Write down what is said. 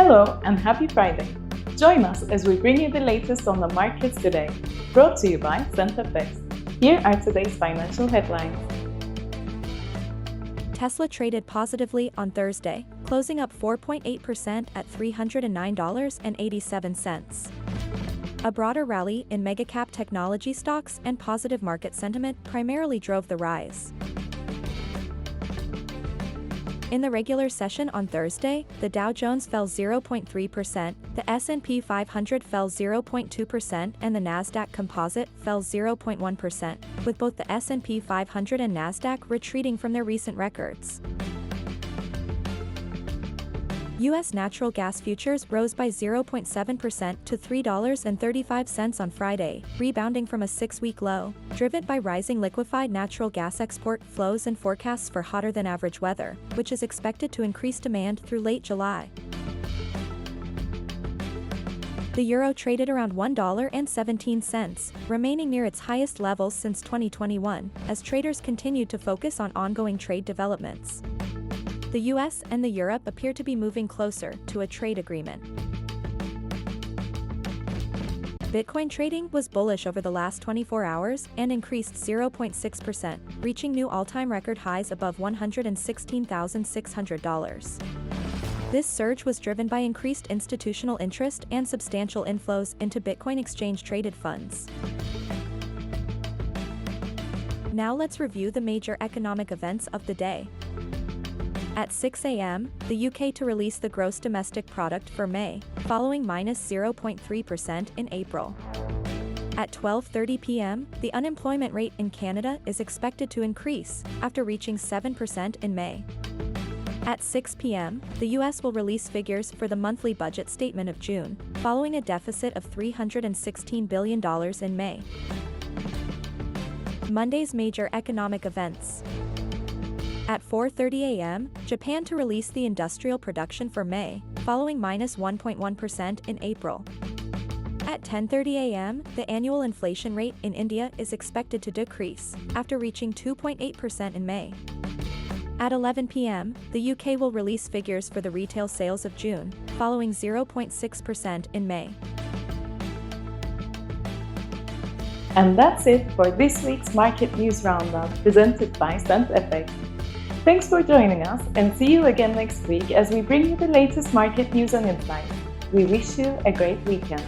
Hello and happy Friday! Join us as we bring you the latest on the markets today, brought to you by FX. Here are today's financial headlines. Tesla traded positively on Thursday, closing up 4.8% at $309.87. A broader rally in megacap technology stocks and positive market sentiment primarily drove the rise. In the regular session on Thursday, the Dow Jones fell 0.3%, the S&P 500 fell 0.2%, and the Nasdaq Composite fell 0.1%, with both the S&P 500 and Nasdaq retreating from their recent records. U.S. natural gas futures rose by 0.7% to $3.35 on Friday, rebounding from a 6-week low, driven by rising liquefied natural gas export flows and forecasts for hotter-than-average weather, which is expected to increase demand through late July. The euro traded around $1.17, remaining near its highest levels since 2021, as traders continued to focus on ongoing trade developments. The US and the Europe appear to be moving closer to a trade agreement. Bitcoin trading was bullish over the last 24 hours and increased 0.6%, reaching new all-time record highs above $116,600. This surge was driven by increased institutional interest and substantial inflows into Bitcoin exchange-traded funds. Now let's review the major economic events of the day. At 6 a.m., the UK to release the gross domestic product for May, following minus 0.3% in April. At 12:30 p.m., the unemployment rate in Canada is expected to increase, after reaching 7% in May. At 6 p.m., the US will release figures for the monthly budget statement of June, following a deficit of $316 billion in May. Monday's major economic events. At 4:30 a.m., Japan to release the industrial production for May, following minus 1.1% in April. At 10:30 a.m., the annual inflation rate in India is expected to decrease, after reaching 2.8% in May. At 11 p.m., the UK will release figures for the retail sales of June, following 0.6% in May. And that's it for this week's Market News Roundup, presented by FX. Thanks for joining us, and see you again next week as we bring you the latest market news and insights. We wish you a great weekend.